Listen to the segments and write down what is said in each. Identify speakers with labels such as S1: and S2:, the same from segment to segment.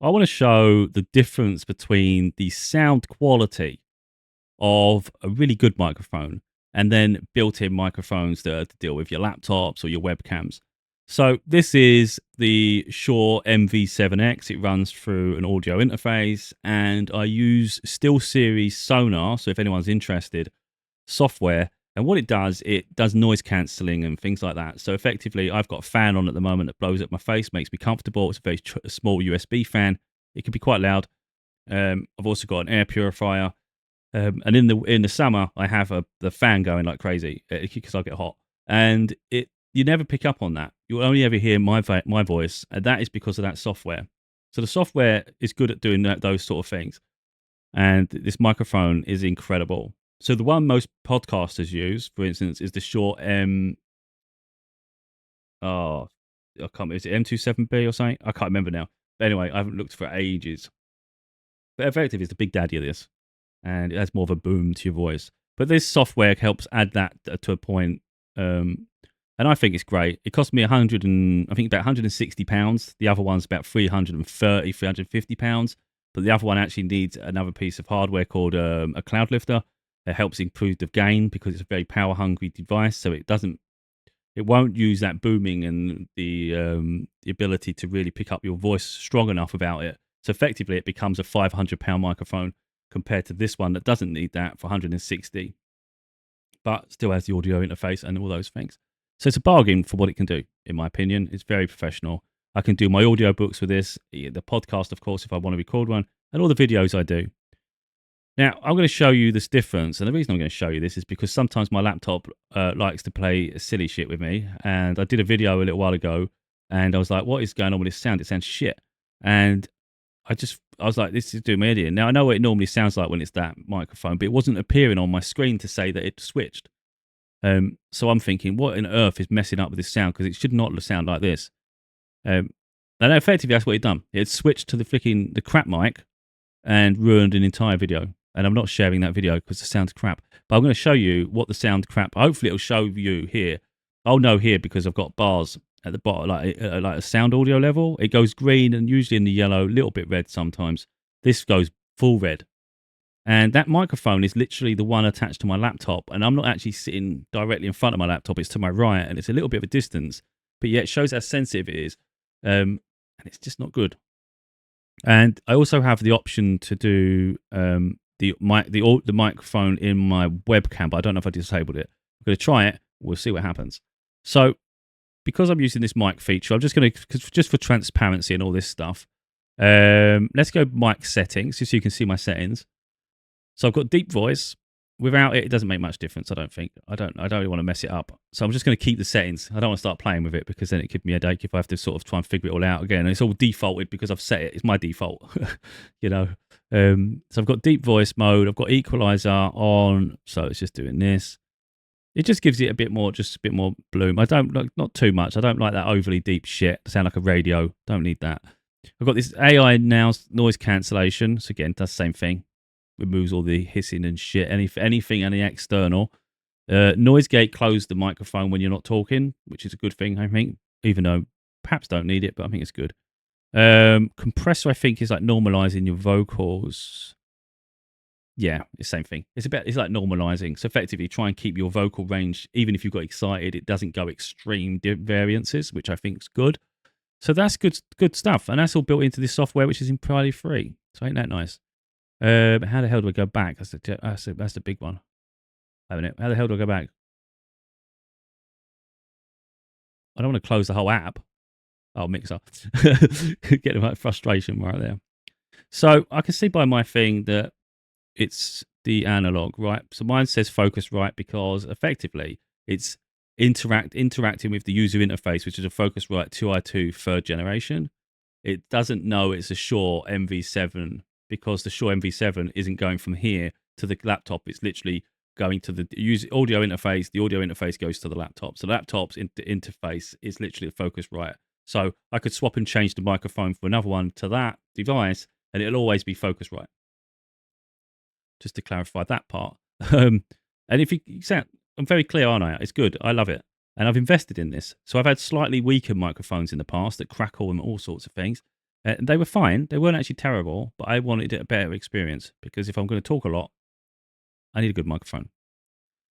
S1: I want to show the difference between the sound quality of a really good microphone and then built-in microphones that are to deal with your laptops or your webcams. So this is the Shure MV7X. It runs through an audio interface, and I use SteelSeries Sonar. So if anyone's interested, software. And what it does noise cancelling and things like that. So effectively, I've got a fan on at the moment that blows up my face, makes me comfortable. It's a very small USB fan. It can be quite loud. I've also got an air purifier. And in the summer, I have the fan going like crazy because I get hot. And you never pick up on that. You'll only ever hear my voice, and that is because of that software. So the software is good at doing those sort of things. And this microphone is incredible. So the one most podcasters use, for instance, is the Shure oh, I can't remember, is it M27B or something? I can't remember now. But anyway, I haven't looked for ages. But effectively, it's the big daddy of this, and it has more of a boom to your voice. But this software helps add that to a point, and I think it's great. It cost me I think about £160. The other one's about £350. But the other one actually needs another piece of hardware called a cloud lifter. It helps improve the gain because it's a very power hungry device, so it won't use that booming and the ability to really pick up your voice strong enough without it. So effectively, it becomes a £500 microphone compared to this one that doesn't need that for 160, but still has the audio interface and all those things. So it's a bargain for what it can do, in my opinion. It's very professional. I can do my audio books with this, the podcast, of course, if I want to record one, and all the videos I do. Now, I'm going to show you this difference, and the reason I'm going to show you this is because sometimes my laptop likes to play silly shit with me, and I did a video a little while ago, and I was like, what is going on with this sound? It sounds shit. And I was like, this is doing me idiot. Now, I know what it normally sounds like when it's that microphone, but it wasn't appearing on my screen to say that it switched. So I'm thinking, what on earth is messing up with this sound? Because it should not sound like this. And effectively, that's what it done. It switched to the crap mic and ruined an entire video. And I'm not sharing that video because the sound's crap. But I'm going to show you what the sound crap. Hopefully, it'll show you here. I'll know here because I've got bars at the bottom, like a sound audio level. It goes green and usually in the yellow, a little bit red sometimes. This goes full red. And that microphone is literally the one attached to my laptop. And I'm not actually sitting directly in front of my laptop. It's to my right, and it's a little bit of a distance. But yet it shows how sensitive it is. And it's just not good. And I also have the option to do the microphone in my webcam, but I don't know if I disabled it. I'm going to try it. We'll see what happens. So because I'm using this mic feature, I'm just going to, just for transparency and all this stuff, let's go mic settings, just so you can see my settings. So I've got deep voice. Without it, it doesn't make much difference, I don't think. I don't really want to mess it up. So I'm just going to keep the settings. I don't want to start playing with it because then it gives me a headache if I have to sort of try and figure it all out again. And it's all defaulted because I've set it. It's my default, you know. So I've got deep voice mode. I've got equalizer on. So it's just doing this. It just gives it a bit more bloom. I don't like, not too much. I don't like that overly deep shit. Sound like a radio. Don't need that. I've got this AI now noise cancellation. So again, does the same thing. Removes all the hissing and shit, anything, any external. Noise gate closed the microphone when you're not talking, which is a good thing, I think, even though perhaps don't need it, but I think it's good. Compressor, I think, is like normalizing your vocals. Yeah, it's the same thing. It's like normalizing. So effectively, try and keep your vocal range, even if you've got excited, it doesn't go extreme variances, which I think is good. So that's good stuff, and that's all built into this software, which is entirely free. So ain't that nice? How the hell do I go back? That's the big one. How the hell do I go back? I don't want to close the whole app. Oh, mixer. Get my frustration right there. So I can see by my thing that it's the analog, right? So mine says Focusrite because effectively it's interacting with the user interface, which is a Focusrite 2i2 third generation. It doesn't know it's a Shure MV7 because the Shure MV7 isn't going from here to the laptop. It's literally going to the user audio interface. The audio interface goes to the laptop. So the laptop's interface is literally a Focusrite. So I could swap and change the microphone for another one to that device, and it'll always be Focusrite. Just to clarify that part. And if you sound, I'm very clear, aren't I? It's good. I love it. And I've invested in this. So I've had slightly weaker microphones in the past that crackle and all sorts of things. They were fine. They weren't actually terrible, but I wanted a better experience because if I'm going to talk a lot, I need a good microphone.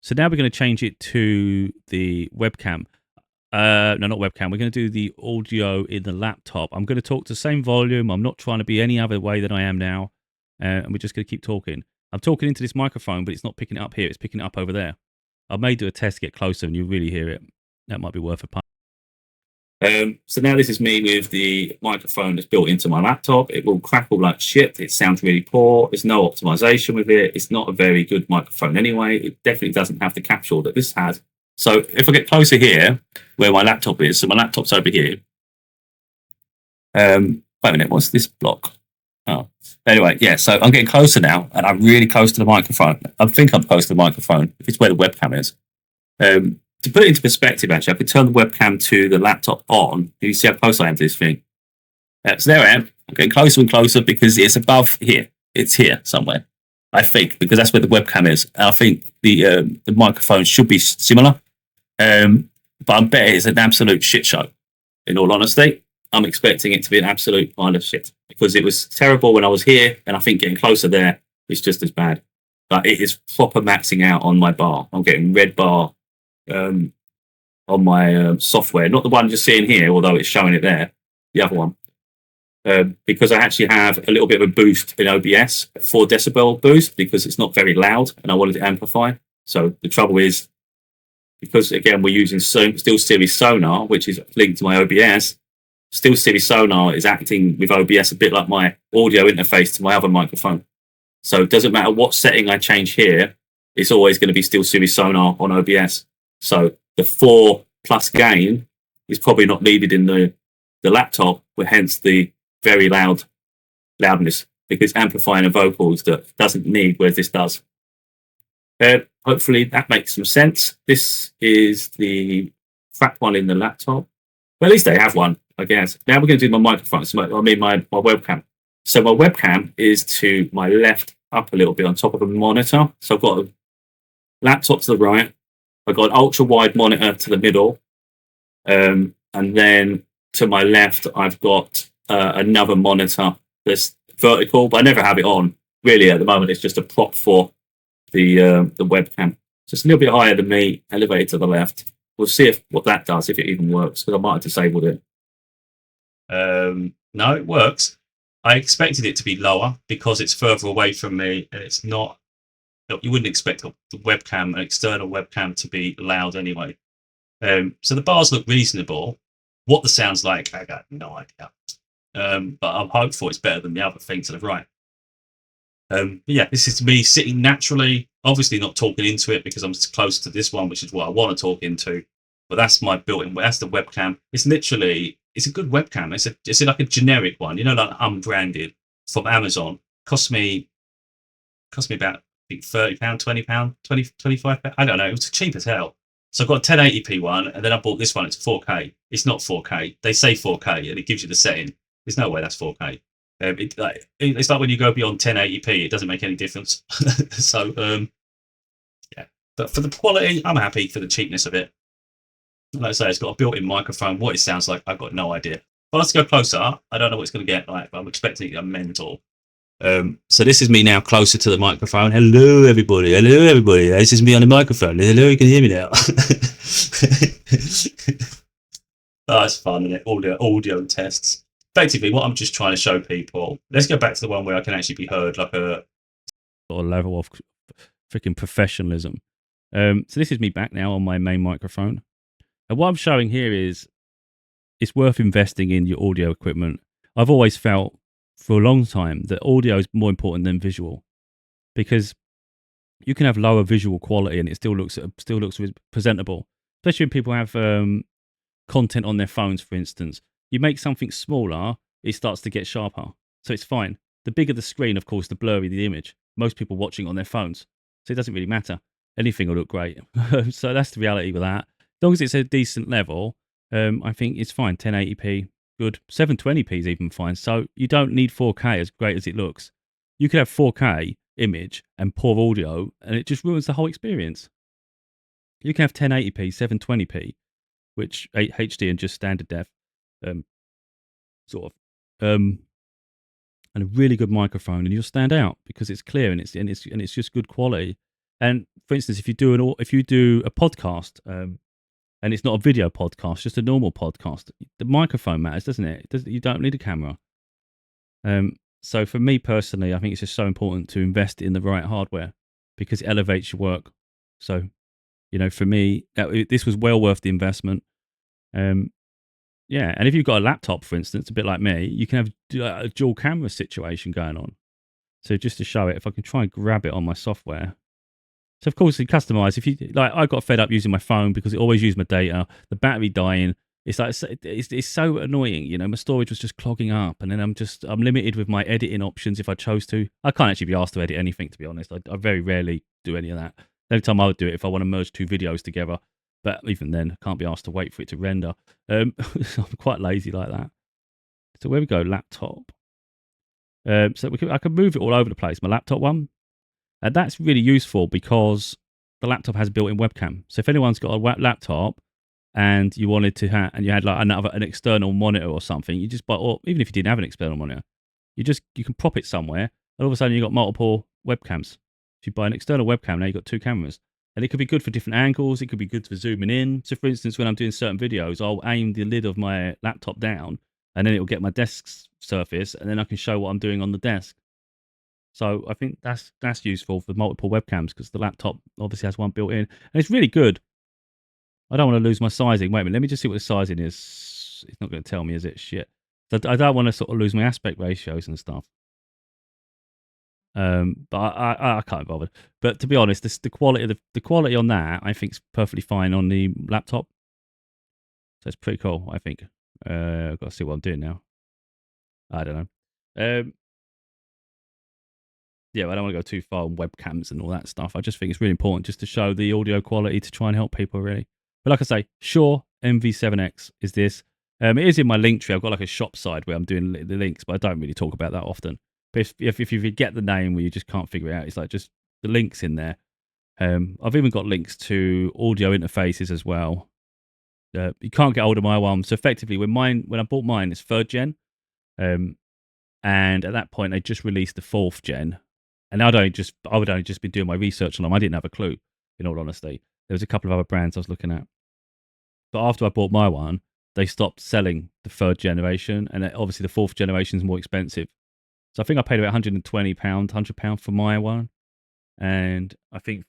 S1: So now we're going to change it to the webcam. No, not webcam. We're going to do the audio in the laptop. I'm going to talk to the same volume. I'm not trying to be any other way than I am now. And we're just going to keep talking. I'm talking into this microphone, but it's not picking it up here. It's picking it up over there. I may do a test, get closer, and you really hear it. That might be worth a punt. So now this is me with the microphone that's built into my laptop. It will crackle like shit. It sounds really poor. There's no optimization with it. It's not a very good microphone anyway. It definitely doesn't have the capture that this has. So if I get closer here, where my laptop is, so my laptop's over here. Wait a minute, what's this block? Oh, anyway, yeah, so I'm getting closer now, and I'm really close to the microphone. I think I'm close to the microphone. It's where the webcam is. To put it into perspective, actually, I could turn the webcam to the laptop on. You see how close I am to this thing. So there I am. I'm getting closer and closer because it's above here. It's here somewhere, I think, because that's where the webcam is. And I think the microphone should be similar. But I bet it's an absolute shit show. In all honesty, I'm expecting it to be an absolute pile of shit because it was terrible when I was here, and I think getting closer there is just as bad. But it is proper maxing out on my bar. I'm getting red bar on my software, not the one you're seeing here, although it's showing it there, the other one. Because I actually have a little bit of a boost in OBS, 4 decibel boost, because it's not very loud and I wanted to amplify. So the trouble is, because again, we're using SteelSeries Sonar, which is linked to my OBS, SteelSeries Sonar is acting with OBS a bit like my audio interface to my other microphone. So it doesn't matter what setting I change here, it's always going to be SteelSeries Sonar on OBS. So the 4 plus gain is probably not needed in the laptop, hence the very loudness, because amplifying the vocals that doesn't need, whereas this does. Hopefully that makes some sense. This is the crap one in the laptop. Well, at least they have one, I guess. Now we're going to do my microphone, my webcam. So my webcam is to my left up a little bit on top of a monitor. So I've got a laptop to the right. I've got an ultra-wide monitor to the middle. And then to my left, I've got another monitor that's vertical, but I never have it on. Really, at the moment, it's just a prop for the webcam. So it's a little bit higher than me, elevated to the left. We'll see what that does, if it even works, because I might have disabled it. No, it works. I expected it to be lower because it's further away from me, and it's not. You wouldn't expect the webcam, an external webcam, to be loud anyway. So the bars look reasonable. What the sound's like, I got no idea. But I'm hopeful it's better than the other thing to the right. But yeah, this is me sitting naturally, obviously not talking into it because I'm close to this one, which is what I want to talk into. But that's my built-in, that's the webcam. It's literally, it's a good webcam. It's like a generic one, you know, like unbranded from Amazon. Cost me about, I think, £30, £20, 20, £25. I don't know. It was cheap as hell. So I've got a 1080p one, and then I bought this one. It's 4K. It's not 4K. They say 4K, and it gives you the setting. There's no way that's 4K. It's like when you go beyond 1080p, it doesn't make any difference. So, yeah. But for the quality, I'm happy for the cheapness of it. Like I say, it's got a built-in microphone. What it sounds like, I've got no idea. But let's go closer. I don't know what it's going to get like, but I'm expecting it to be mental. So this is me now closer to the microphone. Hello, everybody. Hello, everybody. This is me on the microphone. Hello, you can hear me now. Oh, it's fun, isn't it? Audio tests. Effectively, what I'm just trying to show people. Let's go back to the one where I can actually be heard, like a sort of level of freaking professionalism. So this is me back now on my main microphone. And what I'm showing here is it's worth investing in your audio equipment. I've always felt for a long time that audio is more important than visual, because you can have lower visual quality and it still looks presentable, especially when people have content on their phones, for instance. You make something smaller, it starts to get sharper, so it's fine. The bigger the screen, of course, the blurrier the image. Most people watching on their phones, so it doesn't really matter. Anything will look great. So that's the reality with that. As long as it's a decent level, I think it's fine. 1080p, good. 720p is even fine. So you don't need 4K, as great as it looks. You could have 4K image and poor audio, and it just ruins the whole experience. You can have 1080p, 720p, which HD and just standard def, sort of and a really good microphone, and you'll stand out because it's clear and it's just good quality. And for instance, if you do a podcast, and it's not a video podcast, just a normal podcast, the microphone matters, doesn't it? You don't need a camera. So for me personally, I think it's just so important to invest in the right hardware because it elevates your work. So, for me, this was well worth the investment. Yeah, and if you've got a laptop, for instance, a bit like me, you can have a dual camera situation going on. So just to show it, if I can try and grab it on my software. So of course, you customize. If you like, I got fed up using my phone because it always used my data. The battery dying. It's like it's so annoying. My storage was just clogging up, and then I'm limited with my editing options if I chose to. I can't actually be asked to edit anything, to be honest. I very rarely do any of that. The only time I would do it if I want to merge two videos together, but even then, I can't be asked to wait for it to render. So I'm quite lazy like that. So where we go, laptop. So I can move it all over the place. My laptop one. And that's really useful because the laptop has a built-in webcam. So if anyone's got a laptop and you wanted to have, and you had like an external monitor or something, you just buy, or even if you didn't have an external monitor, you can prop it somewhere, and all of a sudden you've got multiple webcams. If you buy an external webcam, now you've got two cameras. And it could be good for different angles. It could be good for zooming in. So for instance, when I'm doing certain videos, I'll aim the lid of my laptop down, and then it will get my desk's surface, and then I can show what I'm doing on the desk. So I think that's useful for multiple webcams because the laptop obviously has one built in. And it's really good. I don't want to lose my sizing. Wait a minute, let me just see what the sizing is. It's not going to tell me, is it? Shit. I don't want to sort of lose my aspect ratios and stuff. But I can't be bothered. But to be honest, the quality on that I think is perfectly fine on the laptop. So it's pretty cool, I think. I've got to see what I'm doing now. I don't know. Yeah, I don't want to go too far on webcams and all that stuff. I just think it's really important just to show the audio quality to try and help people, really. But like I say, Shure MV7x is this. It is in my link tree. I've got like a shop side where I'm doing the links, but I don't really talk about that often. But if you get the name where you just can't figure it out, it's like just the links in there. I've even got links to audio interfaces as well. You can't get hold of my one. So effectively, when I bought mine, it's 3rd gen. And at that point, they just released the 4th gen. And I would only just been doing my research on them. I didn't have a clue, in all honesty. There was a couple of other brands I was looking at. But after I bought my one, they stopped selling the 3rd generation. And obviously the 4th generation is more expensive. So I think I paid about £120, £100 for my one. And I think,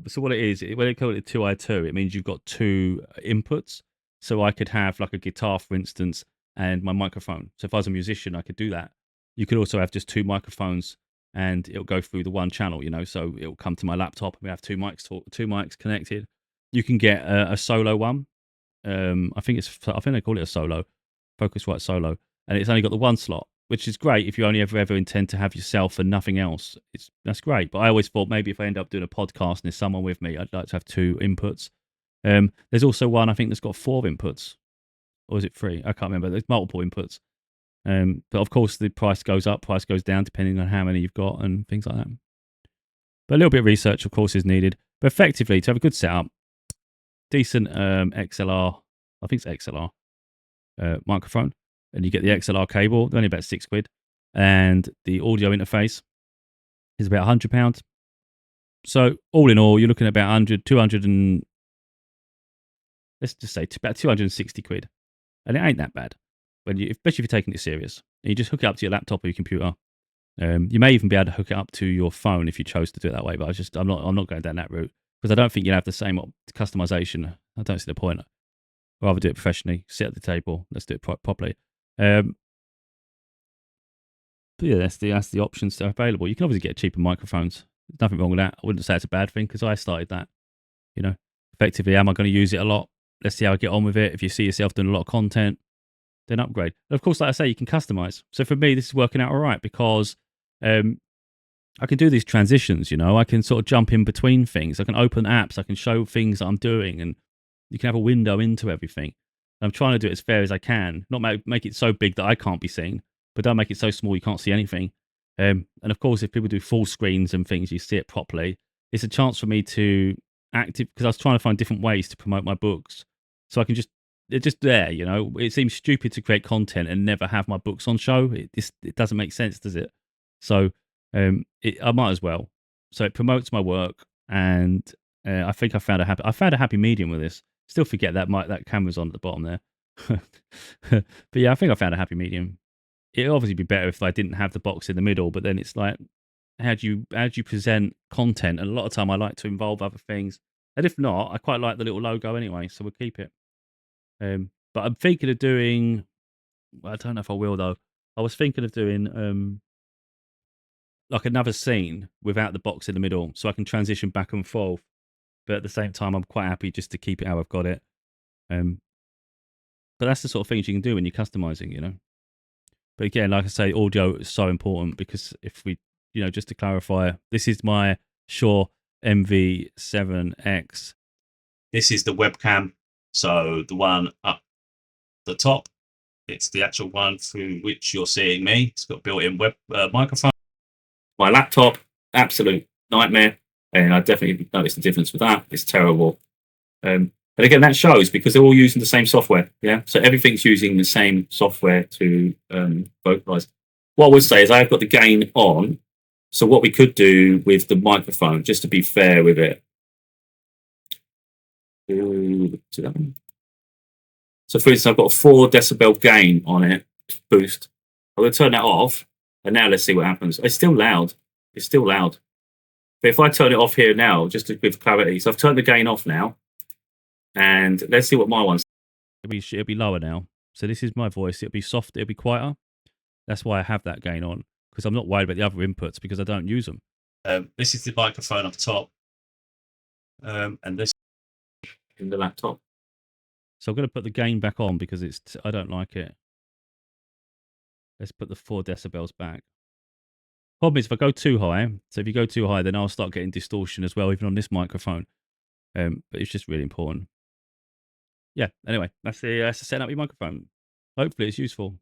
S1: so what it is, when they call it 2i2, it means you've got two inputs. So I could have like a guitar, for instance, and my microphone. So if I was a musician, I could do that. You could also have just two microphones and it'll go through the one channel, so it'll come to my laptop and we have two mics connected. You can get a solo one. I think they call it a solo, Focusrite Solo, and it's only got the one slot, which is great if you only ever intend to have yourself and nothing else. That's great. But I always thought maybe if I end up doing a podcast and there's someone with me, I'd like to have two inputs. There's also one I think that's got 4 inputs, or is it 3? I can't remember. There's multiple inputs. But of course, the price goes up, price goes down, depending on how many you've got and things like that. But a little bit of research, of course, is needed. But effectively, to have a good setup, decent XLR, I think it's XLR microphone, and you get the XLR cable, they're only about £6. And the audio interface is about £100. So all in all, you're looking at about 100, 200 and let's just say about £260. And it ain't that bad. Especially if you're taking it serious. And you just hook it up to your laptop or your computer. You may even be able to hook it up to your phone if you chose to do it that way. But I'm not going down that route because I don't think you'll have the same customization. I don't see the point. I'd rather do it professionally. Sit at the table. Let's do it properly. But yeah, that's the options that are available. You can obviously get cheaper microphones. There's nothing wrong with that. I wouldn't say it's a bad thing because I started that. Effectively, am I going to use it a lot? Let's see how I get on with it. If you see yourself doing a lot of content, then upgrade. And of course, like I say, you can customize. So for me, this is working out all right because I can do these transitions, I can sort of jump in between things. I can open apps. I can show things that I'm doing and you can have a window into everything. I'm trying to do it as fair as I can, not make it so big that I can't be seen, but don't make it so small you can't see anything. And of course, if people do full screens and things, you see it properly. It's a chance for me to because I was trying to find different ways to promote my books. So I can just they're just there, you know. It seems stupid to create content and never have my books on show. It doesn't make sense, does it? So I might as well. So it promotes my work, and I think I found a happy medium with this. Still forget that camera's on at the bottom there. But yeah, I think I found a happy medium. It'd obviously be better if I didn't have the box in the middle, but then it's like, how do you present content? And a lot of time I like to involve other things. And if not, I quite like the little logo anyway, so we'll keep it. But I'm thinking of doing, well, I don't know if I will though. I was thinking of doing like another scene without the box in the middle, so I can transition back and forth. But at the same time, I'm quite happy just to keep it how I've got it. Um, but that's the sort of things you can do when you're customizing, you know. But again, like I say, audio is so important because if we, you know, just to clarify, this is my Shure MV7X. This is the webcam. So the one up the top, it's the actual one through which you're seeing me. It's got built-in web microphone. My laptop, absolute nightmare. And I definitely noticed the difference with that. It's terrible. And again, that shows because they're all using the same software. Yeah. So everything's using the same software to vocalize. What I would say is I've got the gain on. So what we could do with the microphone, just to be fair with it. So for instance, I've got a 4 decibel gain on it, boost. I'm going to turn that off. And now let's see what happens. It's still loud. It's still loud. But if I turn it off here now, just to give clarity. So I've turned the gain off now. And let's see what my one's. It'll be lower now. So this is my voice. It'll be soft. It'll be quieter. That's why I have that gain on. Because I'm not worried about the other inputs because I don't use them. This is the microphone up top. And this in the laptop. So I'm going to put the gain back on because I don't like it. Let's put the 4 decibels back. Problem is if I go too high, so if you go too high, then I'll start getting distortion as well, even on this microphone. But it's just really important. Yeah, anyway, that's the setting up your microphone. Hopefully it's useful.